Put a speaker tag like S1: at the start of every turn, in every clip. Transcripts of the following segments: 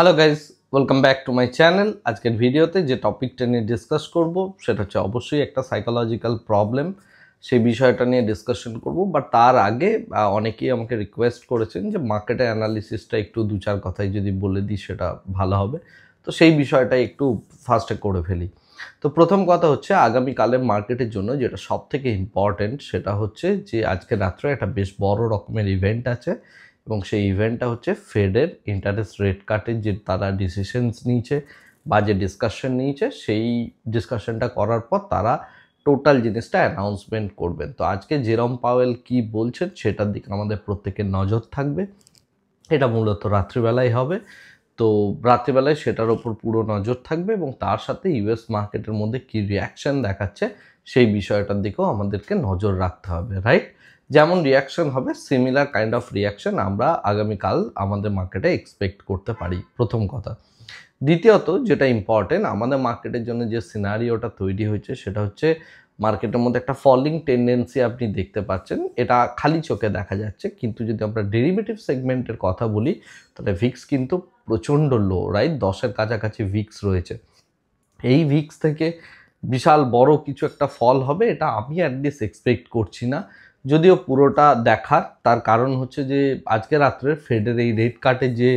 S1: Hello guys, welcome back to my channel. আজকের ভিডিওতে যে টপিকটা নিয়ে ডিসকাস করব সেটা হচ্ছে অবশ্যই একটা সাইকোলজিক্যাল প্রবলেম। সেই বিষয়টা নিয়ে ডিসকাশন করব, বাট তার আগে অনেকেই আমাকে রিকোয়েস্ট করেছেন যে মার্কেটের অ্যানালিসিসটা একটু দু চার কথায় যদি বলে দিই সেটা ভালো হবে। তো সেই বিষয়টা একটু ফার্স্টে করে ফেলি। তো প্রথম কথা হচ্ছে আগামীকালের মার্কেটের জন্য যেটা সব থেকে ইম্পর্টেন্ট সেটা হচ্ছে যে আজকে রাত্রে একটা বেশ বড় রকমের ইভেন্ট আছে, এবং সেই ইভেন্টটা হচ্ছে ফেডের ইন্টারেস্ট রেট কাটের যে তারা ডিসিশনস নিয়েছে বা যে ডিসকাশন নিয়েছে, সেই ডিসকাশনটা করার পর তারা টোটাল জিনিসটা অ্যানাউন্সমেন্ট করবেন। তো আজকে জেরম পাওয়েল কি বলছেন সেটার দিকে আমাদের প্রত্যেকের নজর থাকবে। এটা মূলত রাত্রিবেলায় হবে, তো রাত্রিবেলায় সেটার ওপর পুরো নজর থাকবে, এবং তার সাথে ইউএস মার্কেটের মধ্যে কী রিয়াকশান দেখাচ্ছে সেই বিষয়টার দিকেও আমাদেরকে নজর রাখতে হবে, রাইট? যেমন রিয়াকশন হবে সিমিলার কাইন্ড অফ রিয়াকশন আমরা আগামীকাল আমাদের মার্কেটে এক্সপেক্ট করতে পারি, প্রথম কথা। দ্বিতীয়ত যেটা ইম্পর্টেন্ট আমাদের মার্কেটের জন্য যে সিনারিওটা তৈরি হয়েছে সেটা হচ্ছে মার্কেটের মধ্যে একটা ফলিং টেন্ডেন্সি আপনি দেখতে পাচ্ছেন। এটা খালি চোখে দেখা যাচ্ছে, কিন্তু যদি আমরা ডেরিভেটিভ সেগমেন্টের কথা বলি তাহলে ভিক্স কিন্তু প্রচণ্ড লো, রাইট? 10-এর কাছাকাছি ভিক্স রয়েছে। এই ভিক্স থেকে বিশাল বড় কিছু একটা ফল হবে এটা আমি অ্যাটলিস্ট এক্সপেক্ট করছি না, যদিও পুরোটা দেখার। তার কারণ হচ্ছে যে আজকে রাত্রের ফেডের এই রেট কাটের যে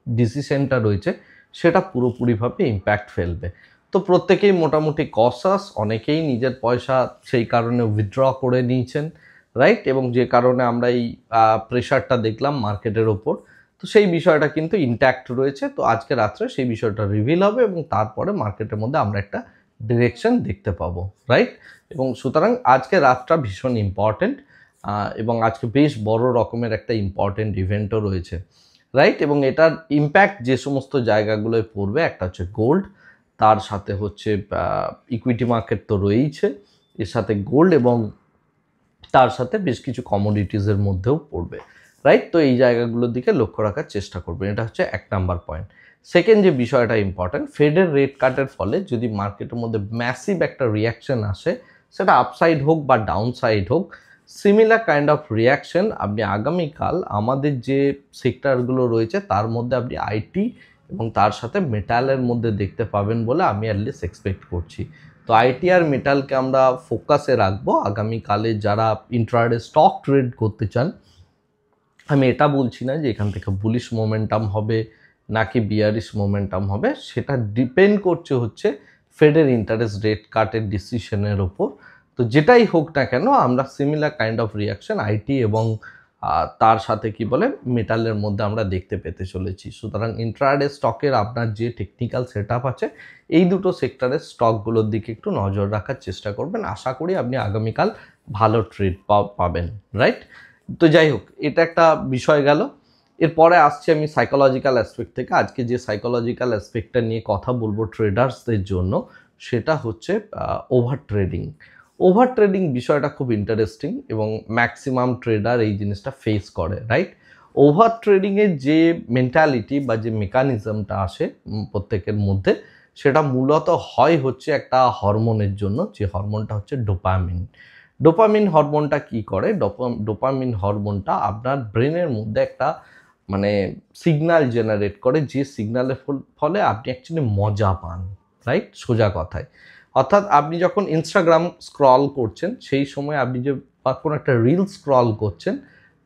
S1: ডিসিশনটা রয়েছে সেটা পুরোপুরিভাবে ইম্প্যাক্ট ফেলবে। তো প্রত্যেকেই মোটামুটি কসাস, অনেকেই নিজের পয়সা সেই কারণে উইথড্র করে নিয়েছেন, রাইট? এবং যে কারণে আমরা এই প্রেশারটা দেখলাম মার্কেটের ওপর, তো সেই বিষয়টা কিন্তু ইনট্যাক্ট রয়েছে। তো আজকে রাত্রে সেই বিষয়টা রিভিল হবে এবং তারপরে মার্কেটের মধ্যে আমরা একটা ডিরেকশন দেখতে পাবো, রাইট? এবং সুতরাং আজকে রাতটা ভীষণ ইম্পর্টেন্ট, এবং আজকে বেশ বড় রকমের একটা ইম্পর্টেন্ট ইভেন্টও রয়েছে, রাইট? এবং এটার ইম্প্যাক্ট যে সমস্ত জায়গাগুলোয় পড়বে, একটা হচ্ছে গোল্ড, তার সাথে হচ্ছে ইকুইটি মার্কেট তো রয়েইছে, এর সাথে গোল্ড এবং তার সাথে বেশ কিছু কমোডিটিসের মধ্যেও পড়বে, রাইট? তো এই জায়গাগুলোর দিকে লক্ষ্য রাখার চেষ্টা করবেন, এটা হচ্ছে 1 নাম্বার পয়েন্ট। সেকেন্ড যে বিষয়টা ইম্পর্ট্যান্ট, ফেডের রেট কাটের ফলে যদি মার্কেটের মধ্যে ম্যাসিভ একটা রিয়াকশন আসে, সেটা আপসাইড হোক বা ডাউনসাইড হোক, সিমিলার কাইন্ড অফ রিয়াকশন আপনি আগামীকাল আমাদের যে সেক্টরগুলো রয়েছে তার মধ্যে আপনি আইটি এবং তার সাথে মেটালের মধ্যে দেখতে পাবেন বলে আমি অ্যাটলিস্ট এক্সপেক্ট করছি। তো আইটি আর মেটালকে আমরা ফোকাসে রাখবো আগামীকালে। যারা ইন্ট্রাডে স্টক ট্রেড করতে চান, আমি এটা বলছি না যে এখান থেকে বুলিশ মোমেন্টাম হবে নাকি বিয়ারিশ মোমেন্টাম হবে, সেটা ডিপেন্ড করছে হচ্ছে ফেডের ইন্টারেস্ট রেট কাটের ডিসিশনের ওপর। তো যেটাই হোক না কেন আমরা similar kind of reaction IT এবং তার সাথে কি বলে মেটালের মধ্যে আমরা দেখতে পেতে চলেছি। সুতরাং ইন্ট্রাডে স্টকের আপনার যে টেকনিক্যাল সেট আপ আছে, এই দুটো সেক্টরের স্টকগুলোর দিকে একটু নজর রাখার চেষ্টা করবেন। আশা করি আপনি আগামীকাল ভালো ট্রেড পাবেন, রাইট? তো যাই হোক, এটা একটা বিষয় গেল। এরপরে আসছে আমি সাইকোলজিক্যাল অ্যাসপেক্ট থেকে। আজকে যে সাইকোলজিক্যাল অ্যাসপেক্টটা নিয়ে কথা বলবো ট্রেডার্সদের জন্য, সেটা হচ্ছে ওভার ট্রেডিং। ওভার ট্রেডিং বিষয়টা খুব ইন্টারেস্টিং এবং ম্যাক্সিমাম ট্রেডার এই জিনিসটা ফেস করে, রাইট? ওভার ট্রেডিংয়ের যে মেন্টালিটি বা যে মেকানিজমটা আসে প্রত্যেকের মধ্যে, সেটা মূলত হয় হচ্ছে একটা হরমোনের জন্য, যে হরমোনটা হচ্ছে ডোপামিন। ডোপামিন হরমোনটা কি করে? ডোপামিন হরমোনটা আপনার ব্রেনের মধ্যে একটা মানে সিগন্যাল জেনারেট করে, যে সিগন্যালের ফলে আপনি অ্যাকচুয়ালি মজা পান, রাইট? সোজা কথায় অর্থাৎ আপনি যখন ইনস্টাগ্রাম স্ক্রল করছেন, সেই সময় আপনি যে বা কোনো একটা রিল স্ক্রল করছেন,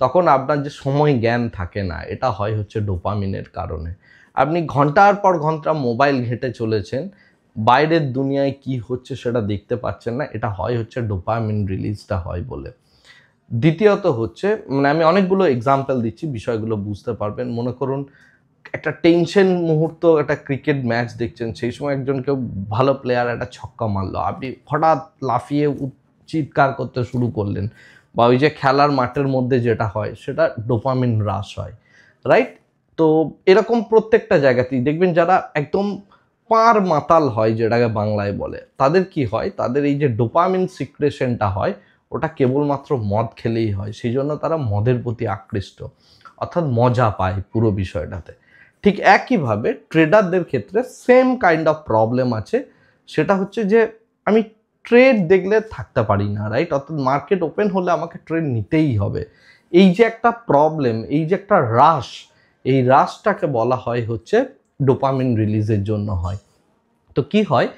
S1: তখন আপনার যে সময় জ্ঞান থাকে না, এটা হয় হচ্ছে ডোপামিনের কারণে। আপনি ঘন্টার পর ঘন্টা মোবাইল ঘেঁটে চলেছেন, বাইরের দুনিয়ায় কি হচ্ছে সেটা দেখতে পাচ্ছেন না, এটা হয় হচ্ছে ডোপামিন রিলিজটা হয় বলে। দ্বিতীয়ত হচ্ছে মানে আমি অনেকগুলো এক্সাম্পল দিচ্ছি, বিষয়গুলো বুঝতে পারবেন। মনে করুন একটা টেনশন মুহূর্ত, একটা ক্রিকেট ম্যাচ দেখছেন, সেই সময় একজন কেউ ভালো প্লেয়ার একটা ছক্কা মারলো, আপনি হঠাৎ লাফিয়ে চিৎকার করতে শুরু করলেন, বা ওই যে খেলার মাঠের মধ্যে যেটা হয় সেটা ডোপামিন হ্রাস হয়, রাইট? তো এরকম প্রত্যেকটা জায়গাতেই দেখবেন যারা একদম পার মাতাল হয়, যেটাকে বাংলায় বলে, তাদের কি হয়, তাদের এই যে ডোপামিন সিক্রেশনটা হয় ওটা কেবলমাত্র মদ খেলেই হয়, সেই জন্য তারা মদের প্রতি আকৃষ্ট, অর্থাৎ মজা পায় পুরো বিষয়টাতে। ঠিক একইভাবে ট্রেডারদের ক্ষেত্রে সেম কাইন্ড অফ প্রবলেম আছে, সেটা হচ্ছে যে আমি ট্রেড দেখলে থাকতে পারি না, রাইট? অর্থাৎ মার্কেট ওপেন হলে আমাকে ট্রেড নিতেই হবে। এই যে একটা প্রবলেম, এই যে একটা রাশ, এই রাশটাকে বলা হয় হচ্ছে ডোপামিন রিলিজের জন্য হয়। তো কি হয়,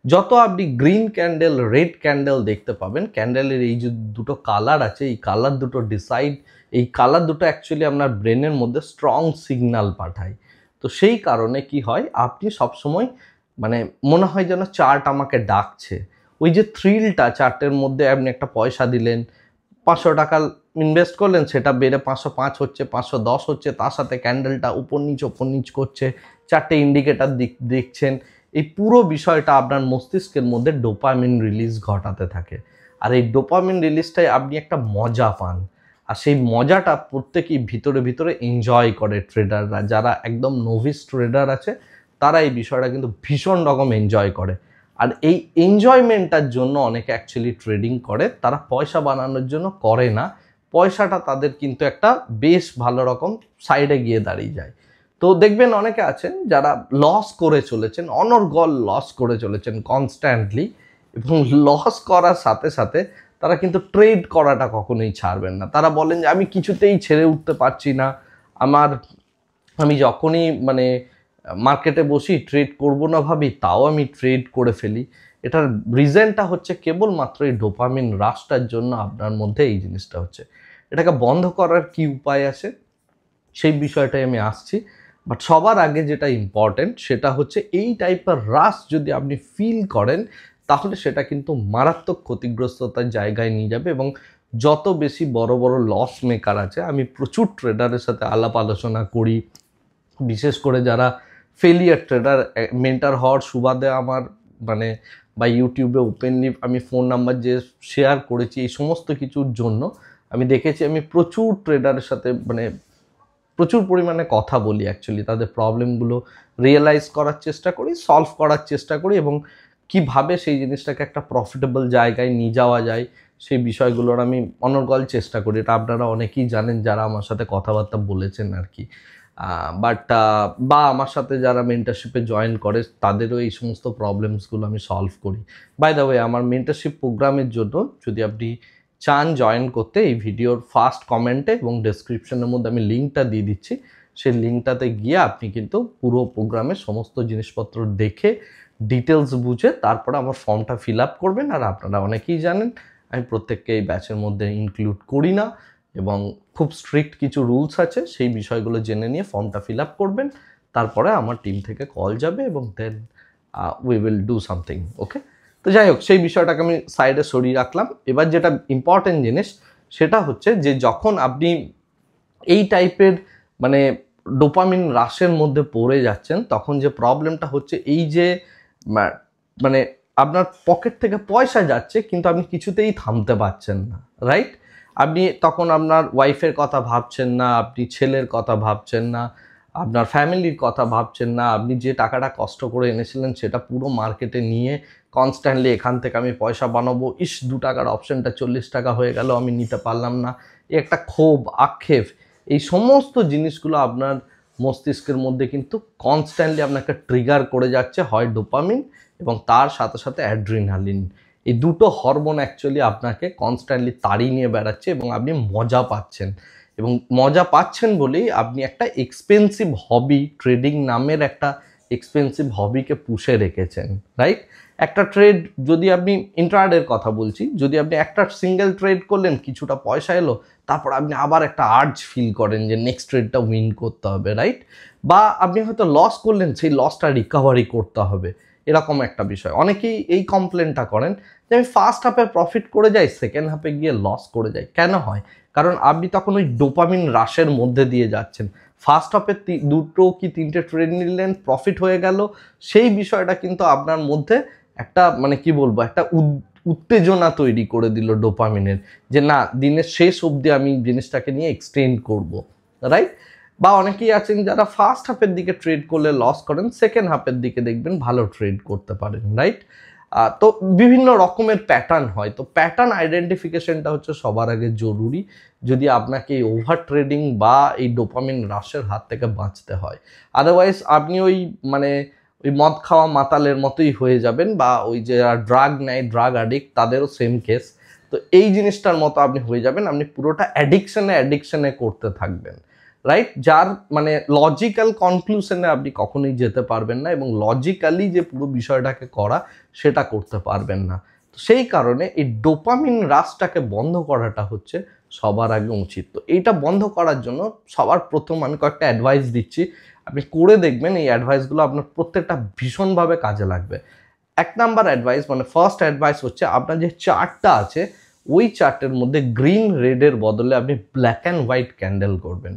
S1: যত আপনি গ্রিন ক্যান্ডেল রেড ক্যান্ডেল দেখতে পাবেন, ক্যান্ডেলের এই যে দুটো কালার আছে, এই কালার দুটো এই কালার দুটো অ্যাকচুয়ালি আপনার ব্রেনের মধ্যে স্ট্রং সিগন্যাল পাঠায়। তো সেই কারণে কি হয়, আপনি সবসময় মানে মনে হয় যেন চার্ট আমাকে ডাকছে। ওই যে থ্রিলটা, চার্টের মধ্যে আপনি একটা পয়সা দিলেন, 500 টাকা ইনভেস্ট করলেন, সেটা বেড়ে 505 হচ্ছে, 510 হচ্ছে, তার সাথে ক্যান্ডেলটা উপর নিচ করছে, চারটে ইন্ডিকেটার দেখছেন। এই পুরো বিষয়টা আপনার মস্তিষ্কের মধ্যে ডোপামিন রিলিজ ঘটাতে থাকে। আর এই ডোপামিন রিলিজটাই আপনি একটা মজা পান। আর সেই মজাটা প্রত্যেকেই ভিতরে ভিতরে এনজয় করে। ট্রেডাররা যারা একদম নোভিস ট্রেডার আছে, তারা এই বিষয়টা কিন্তু ভীষণ রকম এনজয় করে। আর এই এনজয়মেন্টটার জন্য অনেকে অ্যাকচুয়ালি ট্রেডিং করে, তারা পয়সা বানানোর জন্য করে না। পয়সাটা তাদের কিন্তু একটা বেশ ভালো রকম সাইডে গিয়ে দাঁড়িয়ে যায়। তো দেখবেন অনেকে আছেন যারা লস করে চলেছেন, অনর্গল লস করে চলেছেন কনস্ট্যান্টলি, এবং লস করার সাথে সাথে তারা কিন্তু ট্রেড করাটা কখনোই ছাড়বেন না। তারা বলেন যে আমি কিছুতেই ছেড়ে উঠতে পারছি না, আমি যখনই মানে মার্কেটে বসি ট্রেড করব না ভাবি, তাও আমি ট্রেড করে ফেলি। এটার রিজনটা হচ্ছে কেবলমাত্র এই ডোপামিন রাশটার জন্য আপনার মধ্যে এই জিনিসটা হচ্ছে। এটাকে বন্ধ করার কি উপায় আছে, সেই বিষয়টাই আমি আসছি। বাট সবার আগে যেটা ইম্পর্টেন্ট সেটা হচ্ছে, এই টাইপের রাশ যদি আপনি ফিল করেন, তাহলে সেটা কিন্তু মারাত্মক ক্ষতিগ্রস্ততার জায়গায় নিয়ে যাবে। এবং যত বেশি বড় বড় লস মেকার আছে, আমি প্রচুর ট্রেডারের সাথে আলাপ আলোচনা করি, বিশেষ করে যারা ফেলিয়ার ট্রেডার, মেন্টার হওয়ার সুবাদে আমার মানে বা ইউটিউবে ওপেনলি আমি ফোন নাম্বার যে শেয়ার করেছি, এই সমস্ত কিছুর জন্য আমি দেখেছি আমি প্রচুর ট্রেডারের সাথে মানে প্রচুর পরিমাণে কথা বলি। অ্যাকচুয়ালি তাদের প্রবলেমগুলো রিয়েলাইজ করার চেষ্টা করি, সলভ করার চেষ্টা করি, এবং কিভাবে সেই জিনিসটাকে একটা প্রফিটেবল জায়গায় নিয়ে যাওয়া যায় সেই বিষয়গুলোর আমি অনর্গল চেষ্টা করি। এটা আপনারা অনেকেই জানেন যারা আমার সাথে কথাবার্তা বলেছেন আর কি। বা আমার সাথে যারা মেন্টারশিপে জয়েন করে, তাদেরও এই সমস্ত প্রবলেমসগুলো আমি সলভ করি। বাই দ্য ওয়ে, আমার মেন্টারশিপ প্রোগ্রামের জন্য যদি আপনি চান জয়েন করতে, এই ভিডিওর ফার্স্ট কমেন্টে এবং ডেসক্রিপশনের মধ্যে আমি লিঙ্কটা দিয়ে দিচ্ছি। সেই লিঙ্কটাতে গিয়ে আপনি কিন্তু পুরো প্রোগ্রামের সমস্ত জিনিসপত্র দেখে ডিটেলস বুঝে তারপরে আমার ফর্মটা ফিল আপ করবেন। আর আপনারা অনেকেই জানেন আমি প্রত্যেককে এই ব্যাচের মধ্যে ইনক্লুড করি না, এবং খুব স্ট্রিক্ট কিছু রুলস আছে, সেই বিষয়গুলো জেনে নিয়ে ফর্মটা ফিল আপ করবেন। তারপরে আমার টিম থেকে কল যাবে এবং then we will do something. Okay, তো যাই হোক, সেই বিষয়টাকে আমি সাইডে সরিয়ে রাখলাম। এবার যেটা ইম্পর্টেন্ট জিনিস সেটা হচ্ছে যে যখন আপনি এই টাইপের মানে ডোপামিন রাশের মধ্যে পড়ে যাচ্ছেন, তখন যে প্রবলেমটা হচ্ছে এই যে মানে আপনার পকেট থেকে পয়সা যাচ্ছে কিন্তু আপনি কিছুতেই থামতে পারছেন না, রাইট? আপনি তখন আপনার ওয়াইফের কথা ভাবছেন না, আপনি ছেলের কথা ভাবছেন না, আপনার ফ্যামিলির কথা ভাবছেন না, আপনি যে টাকাটা কষ্ট করে এনেছিলেন সেটা পুরো মার্কেটে নিয়ে কনস্ট্যান্টলি এখান থেকে আমি পয়সা বানাবো, 2 টাকার অপশনটা 40 টাকা হয়ে গেল, আমি নিতে পারলাম না, এই একটা ক্ষোভ আক্ষেপ, এই সমস্ত জিনিসগুলো আপনার মস্তিষ্কের মধ্যে কিন্তু কনস্ট্যান্টলি আপনাকে ট্রিগার করে যাচ্ছে, হয় ডোপামিন এবং তার সাথে সাথে অ্যাড্রিনালিন। এই দুটো হরমোন অ্যাকচুয়ালি আপনাকে কনস্ট্যান্টলি তাড়িয়ে নিয়ে বেড়াচ্ছে এবং আপনি মজা পাচ্ছেন। এবং মজা পাচ্ছেন বলেই আপনি একটা এক্সপেন্সিভ হবি, ট্রেডিং নামের একটা এক্সপেন্সিভ হবিকে পুষে রেখেছেন, রাইট? একটা ট্রেড, যদি আপনি ইন্ট্রাডের কথা বলছি, যদি আপনি একটা সিঙ্গেল ট্রেড করলেন, কিছুটা পয়সা এলো, তারপর আপনি আবার একটা আর্জ ফিল করেন যে নেক্সট ট্রেডটা উইন করতে হবে, রাইট? বা আপনি হয়তো লস করলেন, সেই লসটা রিকভারি করতে হবে, এরকম একটা বিষয়। অনেকেই এই কমপ্লেনটা করেন যে আমি ফার্স্ট হাফে প্রফিট করে যাই, সেকেন্ড হাফে গিয়ে লস করে যাই। কেন হয়? কারণ আপনি তখন ওই ডোপামিন রাশের মধ্যে দিয়ে যাচ্ছেন। ফার্স্ট হাফে 2 কি 3টে ট্রেড নিলেন, প্রফিট হয়ে গেল, সেই বিষয়টা কিন্তু আপনার মধ্যে একটা মানে কি বলবো, একটা উত্তেজনা তৈরি করে দিল ডোপামিনের, যে না, দিনের শেষ অবধি আমি জিনিসটাকে নিয়ে এক্সটেন্ড করব, রাইট? বা অনেকেই আছেন যারা ফার্স্ট হাফের দিকে ট্রেড করলে লস করেন, সেকেন্ড হাফের দিকে দেখবেন ভালো ট্রেড করতে পারেন, রাইট? তো বিভিন্ন রকমের প্যাটার্ন হয়। তো প্যাটার্ন আইডেন্টিফিকেশনটা হচ্ছে সবার আগে জরুরি, যদি আপনাকে এই ওভার ট্রেডিং বা এই ডোপামিন রাশের হাত থেকে বাঁচতে হয়। আদারওয়াইজ আপনি ওই মানে ওই মদ খাওয়া মাতালের মতোই হয়ে যাবেন, বা ওই যে ড্রাগ নেয়, ড্রাগ অ্যাডিক্ট, তাদেরও সেম কেস। তো এই জিনিসটার মতো আপনি হয়ে যাবেন, আপনি পুরোটা অ্যাডিকশনে করতে থাকবেন, রাইট, যার মানে লজিক্যাল কনক্লুশনে আপনি কখনোই যেতে পারবেন না এবং লজিক্যালি যে পুরো বিষয়টাকে করা সেটা করতে পারবেন না। তো সেই কারণে এই ডোপামিন রাশটাকে বন্ধ করাটা হচ্ছে সবার আগে উচিত। তো এইটা বন্ধ করার জন্য সবার প্রথম আমি কয়েকটা অ্যাডভাইস দিচ্ছি, আপনি করে দেখবেন এই অ্যাডভাইসগুলো আপনার প্রত্যেকটা ভীষণভাবে কাজে লাগবে। 1 নাম্বার অ্যাডভাইস মানে ফার্স্ট অ্যাডভাইস হচ্ছে আপনার যে চার্টটা আছে ওই চার্টের মধ্যে গ্রিন রেডের বদলে আপনি ব্ল্যাক অ্যান্ড হোয়াইট ক্যান্ডেল করবেন।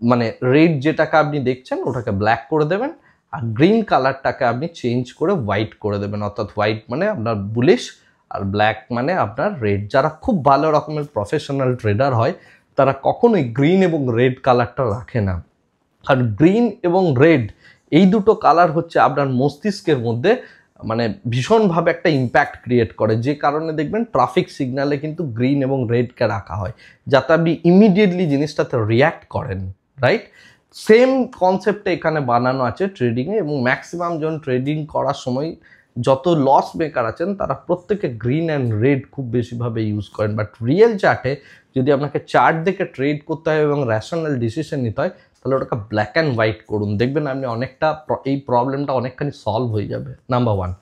S1: মানে রেড যেটাকে আপনি দেখছেন ওটাকে ব্ল্যাক করে দেবেন আর গ্রিন কালারটাকে আপনি চেঞ্জ করে হোয়াইট করে দেবেন, অর্থাৎ হোয়াইট মানে আপনার বুলিশ আর ব্ল্যাক মানে আপনার রেড। যারা খুব ভালো রকমের প্রফেশনাল ট্রেডার হয় তারা কখনোই গ্রিন এবং রেড কালারটা রাখে না, কারণ গ্রিন এবং রেড এই দুটো কালার হচ্ছে আপনার মস্তিষ্কের মধ্যে মানে ভীষণভাবে একটা ইম্প্যাক্ট ক্রিয়েট করে, যে কারণে দেখবেন ট্রাফিক সিগন্যালে কিন্তু গ্রিন এবং রেডকে রাখা হয় যাতে আপনি ইমিডিয়েটলি জিনিসটাতে রিয়্যাক্ট করেন, রাইট? সেম কনসেপ্টে এখানে বানানো আছে ট্রেডিংয়ে, এবং ম্যাক্সিমাম জন ট্রেডিং করার সময় যত লস মেকার আছেন তারা প্রত্যেকে গ্রিন অ্যান্ড রেড খুব বেশিভাবে ইউজ করেন। বাট রিয়েল চার্টে যদি আপনাকে চার্ট দেখে ট্রেড করতে হয় এবং র্যাশনাল ডিসিশন নিতে হয় তাহলে ওটাকে ব্ল্যাক অ্যান্ড হোয়াইট করুন, দেখবেন আপনি অনেকটা এই প্রবলেমটা অনেকখানি সলভ হয়ে যাবে। নাম্বার 1।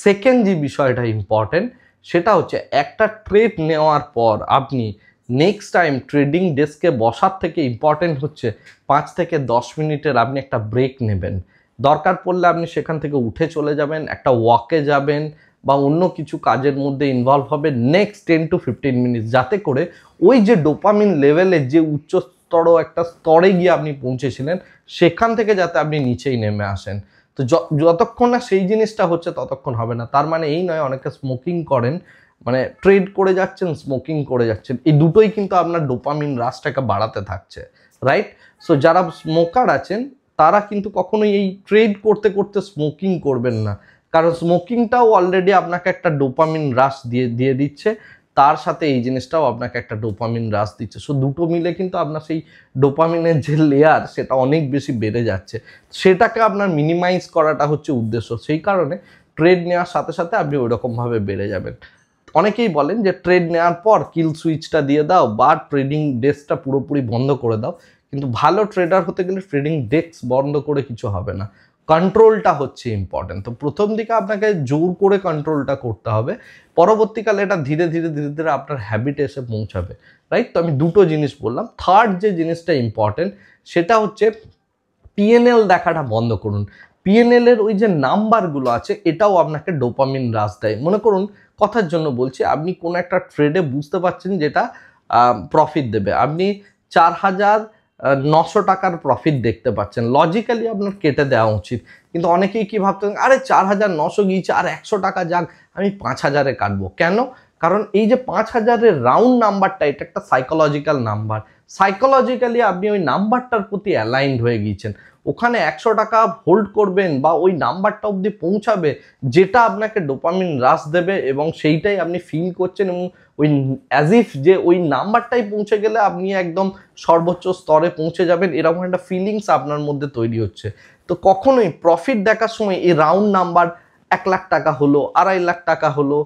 S1: সেকেন্ড যে বিষয়টা ইম্পর্টেন্ট সেটা হচ্ছে একটা ট্রেড নেওয়ার পর আপনি নেক্সট টাইম ট্রেডিং ডেস্কে বসার থেকে ইম্পর্টেন্ট হচ্ছে 5 থেকে 10 মিনিটের আপনি একটা ব্রেক নেবেন। দরকার পড়লে আপনি সেখান থেকে উঠে চলে যাবেন, একটা ওয়াকে যাবেন বা অন্য কিছু কাজের মধ্যে ইনভলভ হবে নেক্সট 10 to 15 মিনিটস, যাতে করে ওই যে ডোপামিন লেভেলের যে উচ্চস্তর একটা স্তরে গিয়ে আপনি পৌঁছেছিলেন সেখান থেকে যাতে আপনি নিচেই নেমে আসেন। তো যতক্ষণ না সেই জিনিসটা হচ্ছে ততক্ষণ হবে না। তার মানে এই নয় অনেকে স্মোকিং করেন, মানে ট্রেড করে যাচ্ছেন স্মোকিং করে যাচ্ছেন, এই দুটোই কিন্তু আপনার ডোপামিন রাশটাকে বাড়াতে থাকছে, রাইট? সো যারা স্মোকার আছেন তারা কিন্তু কখনোই এই ট্রেড করতে করতে স্মোকিং করবেন না, কারণ স্মোকিংটাও অলরেডি আপনাকে একটা ডোপামিন রাশ দিয়ে দিচ্ছে, তার সাথে এই জিনিসটাও আপনাকে একটা ডোপামিন রাশ দিচ্ছে। সো দুটো মিলে কিন্তু আপনার সেই ডোপামিনের যে লেয়ার সেটা অনেক বেশি বেড়ে যাচ্ছে, সেটাকে আপনার মিনিমাইজ করাটা হচ্ছে উদ্দেশ্য। সেই কারণে ট্রেড নেওয়ার সাথে সাথে আপনি ওইরকমভাবে বেড়ে যাবেন। অনেকেই বলেন যে ট্রেড নেওয়ার পর কিল সুইচটা দিয়ে দাও বা ট্রেডিং ডেস্কটা পুরোপুরি বন্ধ করে দাও, কিন্তু ভালো ট্রেডার হতে গেলে ট্রেডিং ডেস্ক বন্ধ করে কিছু হবে না, কন্ট্রোলটা হচ্ছে ইম্পর্টেন্ট। তো প্রথম দিকে আপনাকে জোর করে কন্ট্রোলটা করতে হবে, পরবর্তীকালে এটা ধীরে ধীরে ধীরে ধীরে আপনার হ্যাবিটে এসে পৌঁছাবে, রাইট? তো আমি দুটো জিনিস বললাম। থার্ড যে জিনিসটা ইম্পর্টেন্ট সেটা হচ্ছে পিএনএল দেখাটা বন্ধ করুন। পিএনএল এর ওই যে নাম্বারগুলো আছে এটাও আপনাকে ডোপামিন রাশ দেয়। মনে করুন, কথার জন্য বলছি, আপনি কোনো একটা ট্রেডে বুঝতে পারছেন যেটা প্রফিট দেবে, আপনি 4,900 টাকার প্রফিট দেখতে পাচ্ছেন, লজিক্যালি আপনার কেটে দেওয়া উচিত। কিন্তু অনেকেই কি ভাবতেন, আরে 4,900 গিয়েছে আর 100 টাকা যাক, আমি 5,000-এ কাটবো। কেন? কারণ এই যে 5,000-এর রাউন্ড নাম্বারটা এটা একটা সাইকোলজিক্যাল নাম্বার, সাইকোলজিক্যালি আপনি ওই নাম্বারটার প্রতি অ্যালাইন্ড হয়ে গিয়েছেন। ওখানে 100 টাকা হোল্ড করবেন বা ওই নাম্বারটা অবধি পৌঁছাবে যেটা আপনাকে ডোপামিন রাশ দেবে, এবং সেইটাই আপনি ফিল করছেন, এবং ওই অ্যাজ ইফ যে ওই নাম্বারটাই পৌঁছে গেলে আপনি একদম সর্বোচ্চ স্তরে পৌঁছে যাবেন, এরকম একটা ফিলিংস আপনার মধ্যে তৈরি হচ্ছে। তো কখনোই প্রফিট দেখার সময় এই রাউন্ড নাম্বার 1 লাখ টাকা হলো, 2.5 লাখ টাকা হলো,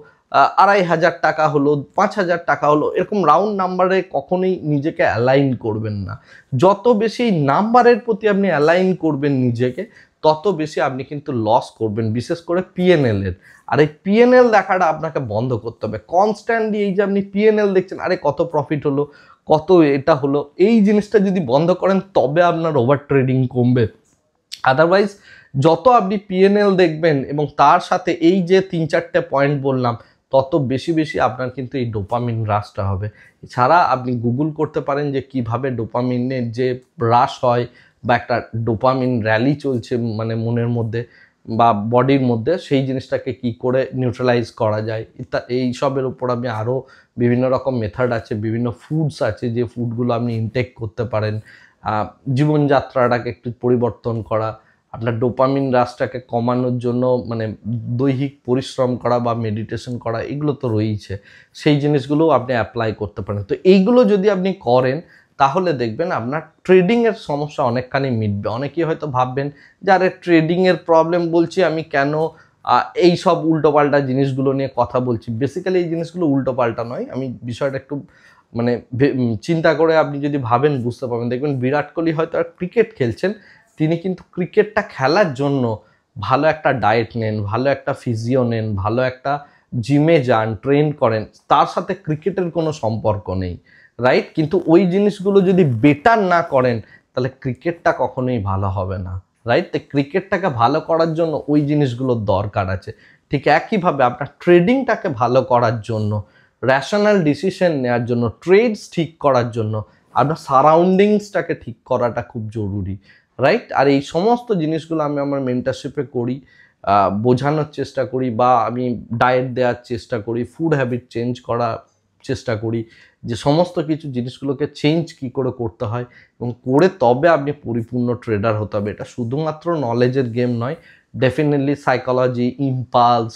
S1: 2,500 টাকা হলো, 5,000 টাকা হলো, এরকম রাউন্ড নাম্বারে কখনোই নিজেকে অ্যালাইন করবেন না। যত বেশি নাম্বারের প্রতি আপনি অ্যালাইন করবেন নিজেকে তত বেশি আপনি কিন্তু লস করবেন, বিশেষ করে পিএনএল এর। আর এই পিএনএল দেখাটা আপনাকে বন্ধ করতে হবে কনস্ট্যান্টলি। এই যে আপনি পিএনএল দেখছেন, আরে কত প্রফিট হলো, কত এটা হলো, এই জিনিসটা যদি বন্ধ করেন তবে আপনার ওভার ট্রেডিং কমবে। আদারওয়াইজ যত আপনি পিএনএল দেখবেন এবং তার সাথে এই যে 3-4টে পয়েন্ট বললাম, তত বেশি বেশি আপনার কিন্তু এই ডোপামিন রাশটা হবে। এছাড়া আপনি গুগল করতে পারেন যে কিভাবে ডোপামিনের যে রাশ হয় বা একটা ডোপামিন র্যালি চলছে মানে মনের মধ্যে বা বডির মধ্যে, সেই জিনিসটাকে কি করে নিউট্রালাইজ করা যায়, এই সবের উপর আপনি আরও বিভিন্ন রকম মেথড আছে, বিভিন্ন ফুডস আছে যে ফুডগুলো আপনি ইনটেক করতে পারেন। জীবনযাত্রাটাকে একটু পরিবর্তন করা, আপনার ডোপামিন রাশটাকে কমানোর জন্য মানে দৈহিক পরিশ্রম করা বা মেডিটেশন করা, এগুলো তো রয়েছে, সেই জিনিসগুলোও আপনি অ্যাপ্লাই করতে পারেন। তো এইগুলো যদি আপনি করেন তাহলে দেখবেন আপনার ট্রেডিংয়ের সমস্যা অনেকখানি মিটবে। অনেকেই হয়তো ভাববেন যে আরে ট্রেডিংয়ের প্রবলেম বলছি আমি, কেন এই সব উল্টোপাল্টা জিনিসগুলো নিয়ে কথা বলছি। বেসিক্যালি এই জিনিসগুলো উল্টোপাল্টা নয়, আমি বিষয়টা একটু মানে চিন্তা করে আপনি যদি ভাবেন বুঝতে পারবেন। দেখবেন বিরাট কোহলি হয়তো আর ক্রিকেট খেলছেন, তিনি কিন্তু ক্রিকেটটা খেলার জন্য ভালো একটা ডায়েট নেন, ভালো একটা ফিজিও নেন, ভালো একটা জিমে যান, ট্রেন করেন, তার সাথে ক্রিকেটের কোনো সম্পর্ক নেই, রাইট? কিন্তু ওই জিনিসগুলো যদি বেটার না করেন তাহলে ক্রিকেটটা কখনোই ভালো হবে না, রাইট? তো ক্রিকেটটাকে ভালো করার জন্য ওই জিনিসগুলোর দরকার আছে। ঠিক একইভাবে আপনার ট্রেডিংটাকে ভালো করার জন্য, র্যাশনাল ডিসিশন নেওয়ার জন্য, ট্রেডস ঠিক করার জন্য আপনার সারাউন্ডিংসটাকে ঠিক করাটা খুব জরুরি, রাইট? আর এই সমস্ত জিনিসগুলো আমি আমার মেন্টারশিপে করি, বোঝানোর চেষ্টা করি, বা আমি ডায়েট দেওয়ার চেষ্টা করি, ফুড হ্যাবিট চেঞ্জ করার চেষ্টা করি, যে সমস্ত কিছু জিনিসগুলোকে চেঞ্জ কি করে করতে হয় এবং করে তবে আপনি পরিপূর্ণ ট্রেডার হতে হবে। এটা শুধুমাত্র নলেজের গেম নয়, ডেফিনেটলি সাইকোলজি, ইম্পালস,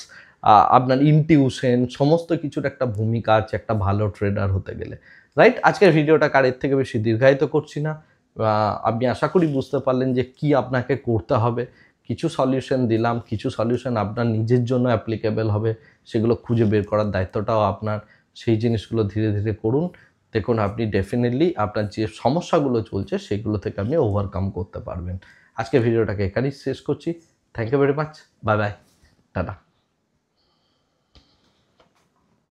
S1: আপনার ইনটিউশন, সমস্ত কিছুর একটা ভূমিকা আছে একটা ভালো ট্রেডার হতে গেলে, রাইট? আজকের ভিডিওটা কারের থেকে বেশি দীর্ঘায়িত করছি না। আপনি আশা করি বুঝতে পারলেন যে কি আপনাকে করতে হবে। কিছু সলিউশন দিলাম, কিছু সলিউশন আপনার নিজের জন্য অ্যাপ্লিকেবল হবে, সেগুলো খুঁজে বের করার দায়িত্বটাও আপনার। সেই জিনিসগুলো ধীরে ধীরে করুন, দেখুন আপনি ডেফিনেটলি আপনার যে সমস্যাগুলো চলছে সেগুলো থেকে আপনি ওভারকাম করতে পারবেন। আজকে ভিডিওটাকে এখানেই শেষ করছি। Thank you very much, bye bye, tata.